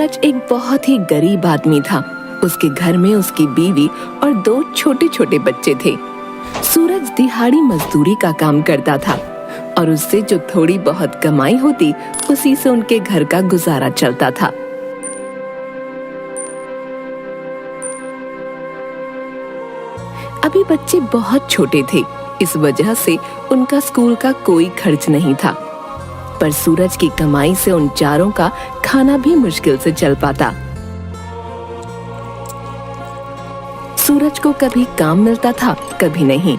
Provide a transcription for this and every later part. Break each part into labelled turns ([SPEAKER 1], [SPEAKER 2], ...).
[SPEAKER 1] सूरज एक बहुत ही गरीब आदमी था। उसके घर में उसकी बीवी और 2 छोटे छोटे बच्चे थे। सूरज दिहाड़ी मजदूरी का काम करता था और उससे जो थोड़ी बहुत कमाई होती उसी से उनके घर का गुजारा चलता था। अभी बच्चे बहुत छोटे थे, इस वजह से उनका स्कूल का कोई खर्च नहीं था। पर सूरज की कमाई से उन चारों का खाना भी मुश्किल से चल पाता। सूरज को कभी काम मिलता था, कभी नहीं।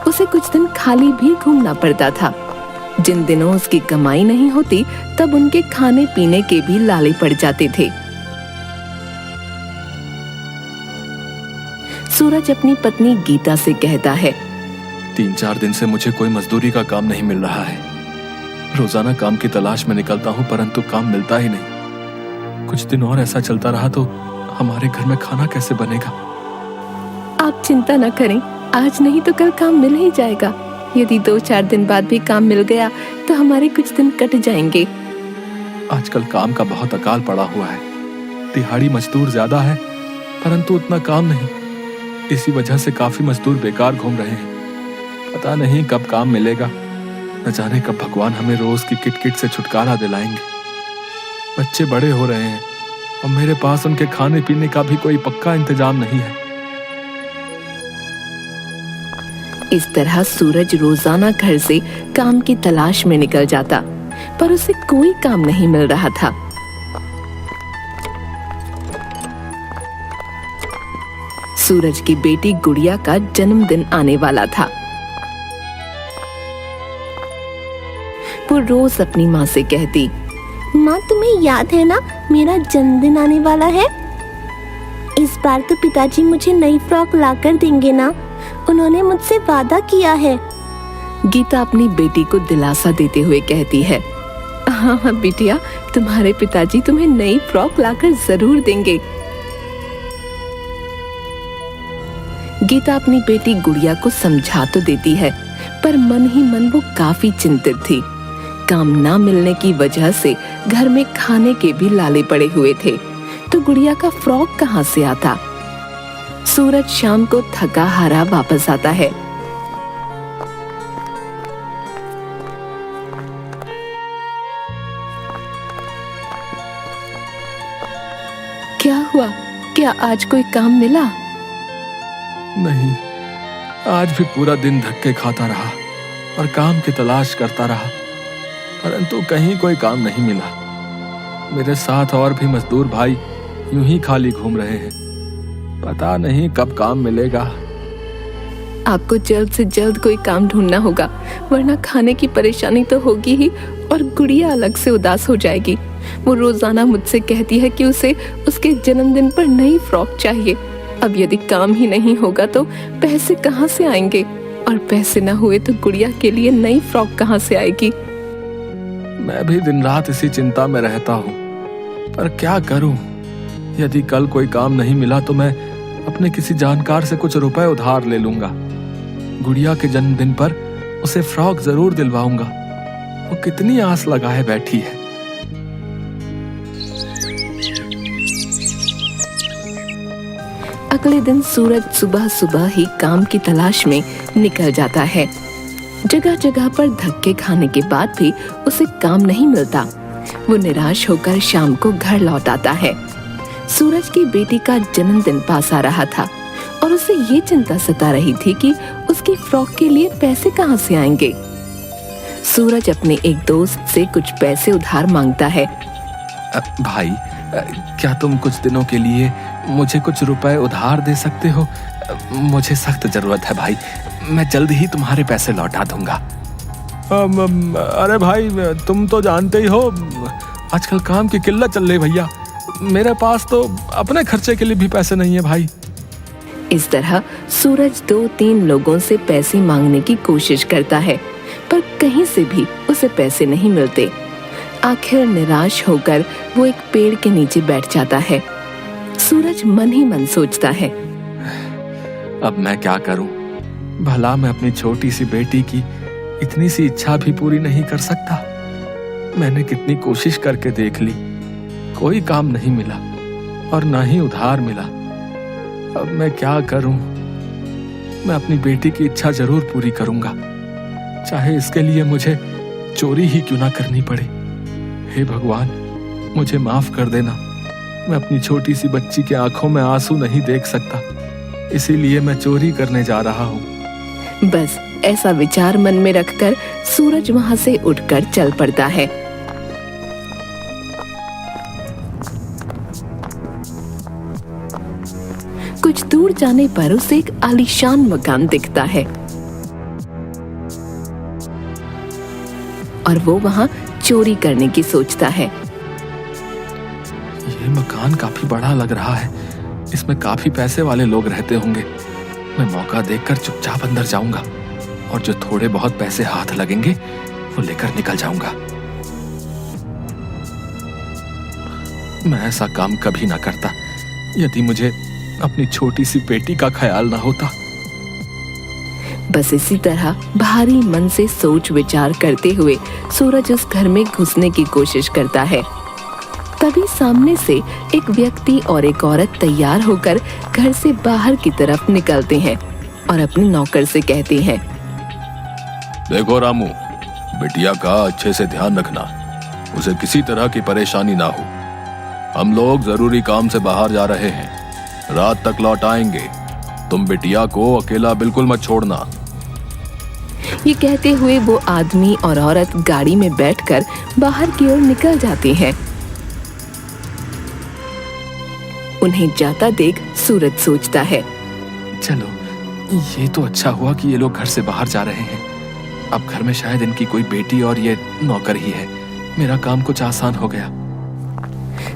[SPEAKER 1] उसे कुछ दिन खाली भी घूमना पड़ता था। जिन दिनों उसकी कमाई नहीं होती तब उनके खाने पीने के भी लाले पड़ जाते थे। सूरज अपनी पत्नी गीता से कहता है,
[SPEAKER 2] 3-4 दिन से मुझे कोई मजदूरी का काम नहीं मिल रहा है। रोजाना काम की तलाश में निकलता हूँ परंतु काम मिलता ही नहीं। कुछ दिन और ऐसा चलता रहा तो हमारे घर में खाना कैसे बनेगा?
[SPEAKER 1] आप चिंता न करें, आज नहीं तो कल काम मिल ही जाएगा। यदि 2-4 दिन बाद भी काम मिल गया तो हमारे कुछ दिन कट जाएंगे।
[SPEAKER 2] आजकल काम का बहुत अकाल पड़ा हुआ है। दिहाड़ी मजदूर ज्यादा है परंतु उतना काम नहीं। इसी वजह से काफी मजदूर बेकार घूम रहे हैं। पता नहीं कब काम मिलेगा। न जाने कब भगवान हमें रोज की किटकिट से छुटकारा दिलाएंगे। बच्चे बड़े हो रहे हैं और मेरे पास उनके खाने पीने का भी कोई पक्का इंतजाम नहीं है।
[SPEAKER 1] इस तरह सूरज रोजाना घर से काम की तलाश में निकल जाता, पर उसे कोई काम नहीं मिल रहा था। सूरज की बेटी गुड़िया का जन्मदिन आने वाला था। वो रोज अपनी माँ से कहती,
[SPEAKER 3] माँ तुम्हें याद है ना, मेरा जन्मदिन आने वाला है। इस बार तो पिताजी मुझे नई फ्रॉक लाकर देंगे ना, उन्होंने मुझसे वादा किया है।
[SPEAKER 1] गीता अपनी बेटी को दिलासा देते हुए कहती है, हाँ बिटिया, तुम्हारे पिताजी तुम्हें नई फ्रॉक लाकर जरूर देंगे। गीता अपनी बेटी गुड़िया को समझा तो देती है, पर मन ही मन वो काफी चिंतित थी। काम ना मिलने की वजह से घर में खाने के भी लाले पड़े हुए थे, तो गुड़िया का फ्रॉक कहाँ से आता? सूरज शाम को थका हारा वापस आता है। क्या हुआ? क्या आज कोई काम मिला?
[SPEAKER 2] नहीं, आज भी पूरा दिन धक्के खाता रहा और काम की तलाश करता रहा, परंतु कहीं कोई काम नहीं मिला। मेरे साथ और भी मजदूर भाई यूं ही खाली घूम रहे हैं। पता नहीं कब काम मिलेगा।
[SPEAKER 1] आपको जल्द से जल्द कोई काम ढूंढना होगा, वरना खाने की परेशानी तो होगी ही और गुड़िया अलग से उदास हो जाएगी। वो रोजाना मुझसे कहती है कि उसे उसके जन्मदिन पर नई फ्रॉक चाहिए। अब यदि काम ही नहीं होगा तो पैसे कहाँ से आएंगे, और पैसे ना हुए तो गुड़िया के लिए नई फ्रॉक कहाँ से आएगी?
[SPEAKER 2] मैं भी दिन रात इसी चिंता में रहता हूँ, पर क्या करूँ? यदि कल कोई काम नहीं मिला तो मैं अपने किसी जानकार से कुछ रुपए उधार ले लूंगा। गुड़िया के जन्मदिन पर उसे फ्रॉक जरूर दिलवाऊंगा। वो कितनी आस लगाए बैठी है।
[SPEAKER 1] अगले दिन सूरज सुबह सुबह ही काम की तलाश में निकल जाता है। जगह जगह पर धक्के खाने के बाद भी उसे काम नहीं मिलता। वो निराश होकर शाम को घर लौट आता है। सूरज की बेटी का जन्मदिन पास आ रहा था और उसे ये चिंता सता रही थी कि उसकी फ्रॉक के लिए पैसे कहाँ से आएंगे। सूरज अपने एक दोस्त से कुछ पैसे उधार मांगता है।
[SPEAKER 2] भाई, क्या तुम कुछ दिनों के लिए मुझे कुछ रुपए उधार दे सकते हो? मुझे सख्त जरूरत है भाई, मैं जल्द ही तुम्हारे पैसे लौटा दूंगा। अरे भाई, तुम तो जानते ही हो आजकल काम की किल्लत चल रही भैया। मेरे पास तो अपने खर्चे के लिए भी पैसे नहीं है भाई।
[SPEAKER 1] इस तरह सूरज 2-3 लोगों से पैसे मांगने की कोशिश करता है, पर कहीं से भी उसे पैसे नहीं मिलते। आखिर निराश होकर वो एक पेड़ के नीचे बैठ जाता है। सूरज मन ही मन सोचता है,
[SPEAKER 2] अब मैं क्या करूं? भला मैं अपनी छोटी सी बेटी की इतनी सी इच्छा भी पूरी नहीं कर सकता? मैंने कितनी कोशिश करके देख ली, कोई काम नहीं मिला और ना ही उधार मिला। अब मैं क्या करूं? मैं अपनी बेटी की इच्छा जरूर पूरी करूंगा, चाहे इसके लिए मुझे चोरी ही क्यों ना करनी पड़े। हे भगवान, मुझे माफ कर देना। मैं अपनी छोटी सी बच्ची के आंखों में आंसू नहीं देख सकता, इसीलिए मैं चोरी करने जा रहा हूँ।
[SPEAKER 1] बस ऐसा विचार मन में रखकर सूरज वहां से उठकर चल पड़ता है। कुछ दूर जाने पर उसे एक आलीशान मकान दिखता है और वो वहां चोरी करने की सोचता है।
[SPEAKER 2] ये मकान काफी बड़ा लग रहा है, इसमें काफी पैसे वाले लोग रहते होंगे। मैं मौका देखकर चुपचाप अंदर जाऊंगा और जो थोड़े बहुत पैसे हाथ लगेंगे वो लेकर निकल जाऊंगा। मैं ऐसा काम कभी ना करता यदि मुझे अपनी छोटी सी बेटी का ख्याल ना होता।
[SPEAKER 1] बस इसी तरह भारी मन से सोच विचार करते हुए सूरज उस घर में घुसने की कोशिश करता है। तभी सामने से एक व्यक्ति और एक औरत तैयार होकर घर से बाहर की तरफ निकलते हैं और अपने नौकर से कहते हैं,
[SPEAKER 4] देखो रामू, बिटिया का अच्छे से ध्यान रखना, उसे किसी तरह की परेशानी ना हो। हम लोग जरूरी काम से बाहर जा रहे हैं, रात तक लौट आएंगे। तुम बिटिया को अकेला बिल्कुल मत छोड़ना।
[SPEAKER 1] ये कहते हुए वो आदमी और औरत गाड़ी में बैठकर बाहर की ओर निकल जाते हैं। उन्हें जाता देख सूरज सोचता है,
[SPEAKER 2] चलो, ये तो अच्छा हुआ कि ये लोग घर से बाहर जा रहे हैं। अब घर में शायद इनकी कोई बेटी और ये नौकर ही है। मेरा काम कुछ आसान हो गया।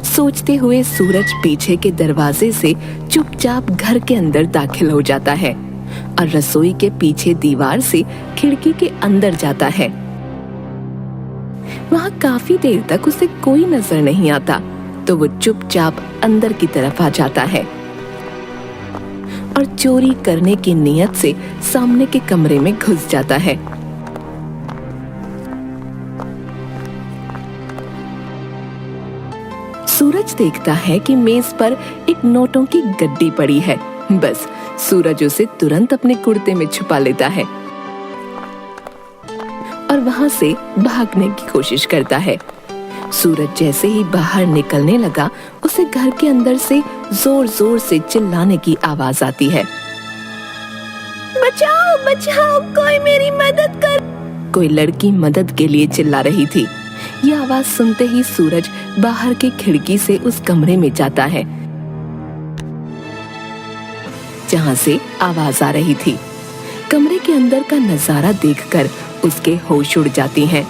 [SPEAKER 1] सोचते हुए सूरज पीछे के दरवाजे से चुपचाप घर के अंदर दाखिल हो जाता है और रसोई के पीछे दीवार से खिड़की के अंदर जाता है। वहां काफी देर तक उसे कोई नजर नहीं आता, तो वो चुपचाप अंदर की तरफ आ जाता है और चोरी करने की नीयत से सामने के कमरे में घुस जाता है। सूरज देखता है कि मेज पर एक नोटों की गड्डी पड़ी है। बस सूरज उसे तुरंत अपने कुर्ते में छुपा लेता है और वहां से भागने की कोशिश करता है। सूरज जैसे ही बाहर निकलने लगा, उसे घर के अंदर से जोर जोर से चिल्लाने की आवाज आती है, बचाओ बचाओ, कोई मेरी मदद कर। कोई लड़की मदद के लिए चिल्ला रही थी। यह आवाज सुनते ही सूरज बाहर की खिड़की से उस कमरे में जाता है जहां से आवाज आ रही थी। कमरे के अंदर का नजारा देखकर उसके होश उड़ जाते हैं।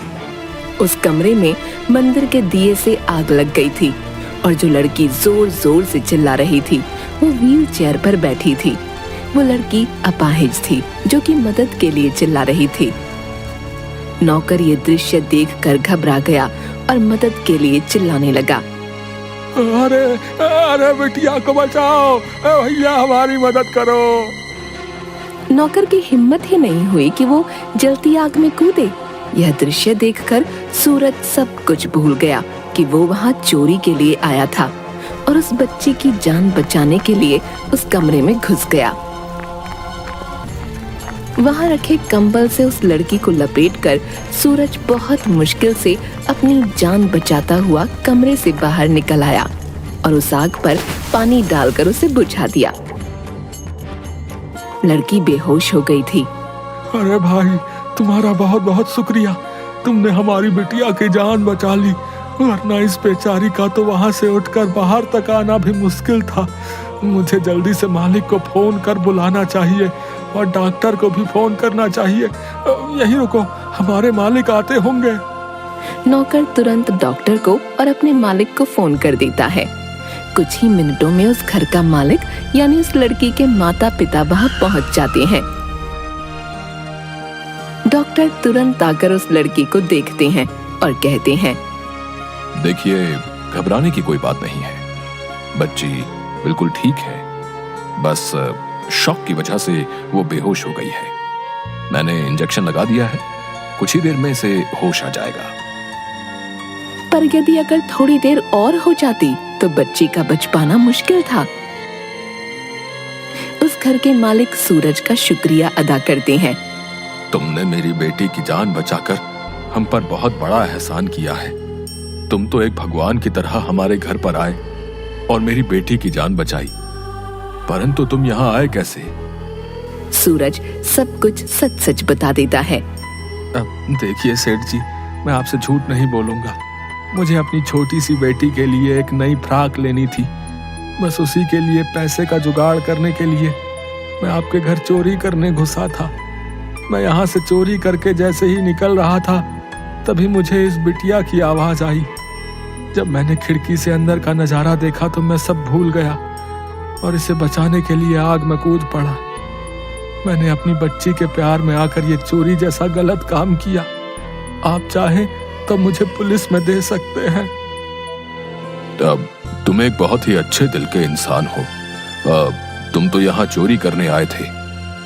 [SPEAKER 1] उस कमरे में मंदिर के दिए से आग लग गई थी और जो लड़की जोर जोर से चिल्ला रही थी वो व्हील चेयर पर बैठी थी। वो लड़की अपाहिज थी जो कि मदद के लिए चिल्ला रही थी। नौकर ये दृश्य देखकर घबरा गया और मदद के लिए चिल्लाने लगा,
[SPEAKER 2] अरे अरे बिटिया को बचाओ, भैया हमारी मदद करो।
[SPEAKER 1] नौकर की हिम्मत ही नहीं हुई कि वो जलती आग में कूदे। यह दृश्य देखकर सूरज सब कुछ भूल गया कि वो वहां चोरी के लिए आया था और उस बच्ची की जान बचाने के लिए उस कमरे में घुस गया। वहां रखे कंबल से उस लड़की को लपेटकर सूरज बहुत मुश्किल से अपनी जान बचाता हुआ कमरे से बाहर निकल आया और उस आग पर पानी डालकर उसे बुझा दिया। लड़की बेहोश हो गई थी।
[SPEAKER 2] अरे भाई, तुम्हारा बहुत बहुत शुक्रिया, तुमने हमारी बिटिया की जान बचा ली, वरना इस बेचारी का तो वहां से उठकर बाहर तक आना भी मुश्किल था। मुझे जल्दी से मालिक को फोन कर बुलाना चाहिए और डॉक्टर को भी फोन करना चाहिए। यहीं रुको, हमारे मालिक आते होंगे।
[SPEAKER 1] नौकर तुरंत डॉक्टर को और अपने मालिक को फोन कर देता है। कुछ ही मिनटों में उस घर का मालिक यानी उस लड़की के माता पिता वहां पहुंच जाते हैं। डॉक्टर तुरंत आकर उस लड़की को देखते हैं और कहते हैं,
[SPEAKER 4] देखिए, घबराने की कोई बात नहीं है, बच्ची बिल्कुल ठीक है, बस शॉक की वजह से वो बेहोश हो गई है। मैंने इंजेक्शन लगा दिया है, कुछ ही देर में इसे होश आ जाएगा।
[SPEAKER 1] पर यदि अगर थोड़ी देर और हो जाती तो बच्ची का बच पाना मुश्किल था। उस घर के मालिक सूरज का शुक्रिया अदा करते हैं।
[SPEAKER 4] तुमने मेरी बेटी की जान बचाकर हम पर बहुत बड़ा एहसान किया है। तुम तो एक भगवान की तरह हमारे घर पर आए और मेरी बेटी की जान बचाई, परंतु तुम यहाँ आए कैसे?
[SPEAKER 1] सूरज सब कुछ सच सच बता देता है।
[SPEAKER 2] अब देखिए सेठ जी, मैं आपसे झूठ नहीं बोलूंगा। मुझे अपनी छोटी सी बेटी के लिए एक नई फ्रॉक लेनी थी। बस उसी के लिए पैसे का जुगाड़ करने के लिए मैं आपके घर चोरी करने घुसा था। मैं यहाँ से चोरी करके जैसे ही निकल रहा था तभी मुझे इस बिटिया की आवाज आई। जब मैंने खिड़की से अंदर का नजारा देखा तो मैं सब भूल गया और इसे बचाने के लिए आग में कूद पड़ा। मैंने अपनी बच्ची के प्यार में आकर ये चोरी जैसा गलत काम किया। आप चाहें तो मुझे पुलिस में दे सकते हैं।
[SPEAKER 4] तब तुम एक बहुत ही अच्छे दिल के इंसान हो। तुम तो यहाँ चोरी करने आए थे,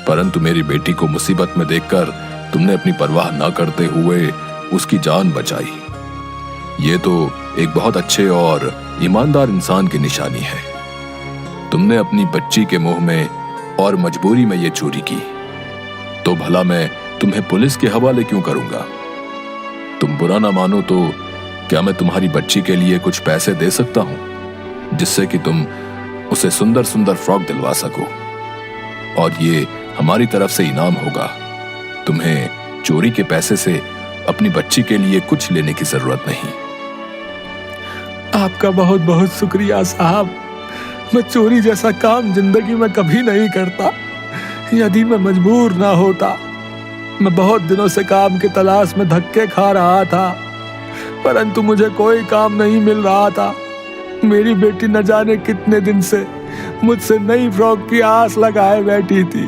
[SPEAKER 4] परंतु मेरी बेटी को मुसीबत में देखकर तुमने अपनी परवाह न करते हुए उसकी जान बचाई। ये तो एक बहुत अच्छे और ईमानदार इंसान की निशानी है। तुमने अपनी बच्ची के मुंह में और मजबूरी में ये चोरी की, तो भला मैं तुम्हें पुलिस के हवाले क्यों करूंगा? तुम बुरा ना मानो तो क्या मैं तुम्हारी बच्ची के लिए कुछ पैसे दे सकता हूं, जिससे कि तुम उसे सुंदर सुंदर फ्रॉक दिलवा सको, और ये हमारी तरफ से इनाम होगा। तुम्हें चोरी के पैसे से अपनी बच्ची के लिए कुछ लेने की जरूरत नहीं।
[SPEAKER 2] आपका बहुत बहुत शुक्रिया साहब। मैं चोरी जैसा काम जिंदगी में कभी नहीं करता। यदि मैं मजबूर ना होता, मैं बहुत दिनों से काम की तलाश में धक्के खा रहा था, परंतु मुझे कोई काम नहीं मिल रहा था। मेरी बेटी न जाने कितने दिन से मुझसे नई फ्रॉक की आस लगाए बैठी थी।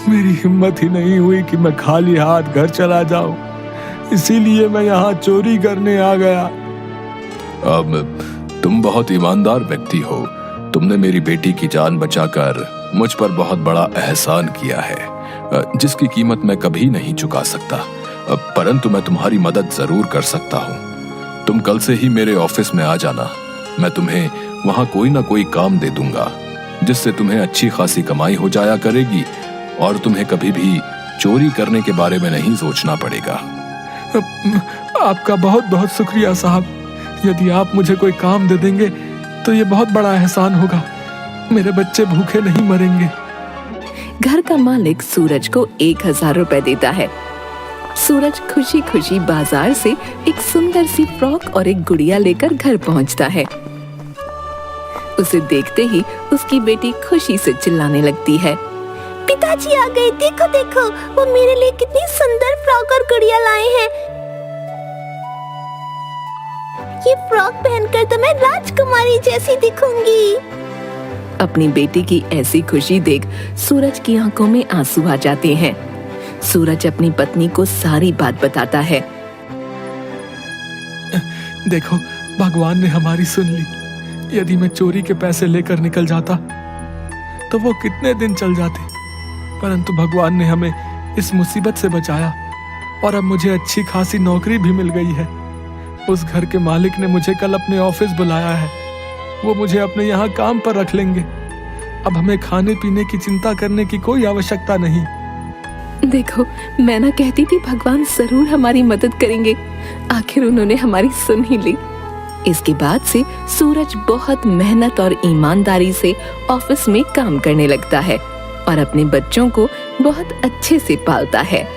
[SPEAKER 2] मेरी हिम्मत ही नहीं हुई कि मैं खाली हाथ घर चला जाऊं, इसीलिए मैं यहाँ चोरी करने आ गया।
[SPEAKER 4] अब तुम बहुत ईमानदार व्यक्ति हो। तुमने मेरी बेटी की जान बचाकर मुझ पर बहुत बड़ा एहसान किया है, जिसकी कीमत मैं कभी नहीं चुका सकता, परंतु मैं तुम्हारी मदद जरूर कर सकता हूँ। तुम कल से ही मेरे ऑफिस में आ जाना। मैं तुम्हें वहाँ कोई ना कोई काम दे दूंगा, जिससे तुम्हें अच्छी खासी कमाई हो जाया करेगी और तुम्हें कभी भी चोरी करने के बारे में नहीं सोचना पड़ेगा।
[SPEAKER 2] आपका बहुत बहुत शुक्रिया साहब। यदि आप मुझे कोई काम दे देंगे तो ये बहुत बड़ा एहसान होगा। मेरे बच्चे भूखे नहीं मरेंगे।
[SPEAKER 1] घर का मालिक सूरज को 1000 रुपए देता है। सूरज खुशी खुशी बाजार से एक सुंदर सी फ्रॉक और एक गुड़िया लेकर घर पहुंचता है। उसे देखते ही उसकी बेटी खुशी से चिल्लाने लगती है।
[SPEAKER 3] पिताजी आ गए, देखो देखो, वो मेरे लिए कितनी सुंदर फ्रॉक और गुड़िया लाए हैं। ये फ्रॉक पहनकर तो मैं राजकुमारी जैसी दिखूंगी।
[SPEAKER 1] अपनी बेटी की ऐसी खुशी देख सूरज की आंखों में आंसू आ जाते हैं। सूरज अपनी पत्नी को सारी बात बताता है।
[SPEAKER 2] देखो, भगवान ने हमारी सुन ली। यदि मैं चोरी के पैसे लेकर निकल जाता तो वो कितने दिन चल जाते, परंतु भगवान ने हमें इस मुसीबत से बचाया और अब मुझे अच्छी खासी नौकरी भी मिल गई है। उस घर के मालिक ने मुझे कल अपने ऑफिस बुलाया है। वो मुझे अपने यहाँ काम पर रख लेंगे। अब हमें खाने पीने की चिंता करने की कोई आवश्यकता नहीं।
[SPEAKER 1] देखो, मैं ना कहती थी भगवान जरूर हमारी मदद करेंगे। आखिर उन्होंने हमारी सुन ही ली। इसके बाद से सूरज बहुत मेहनत और ईमानदारी से ऑफिस में काम करने लगता है और अपने बच्चों को बहुत अच्छे से पालता है।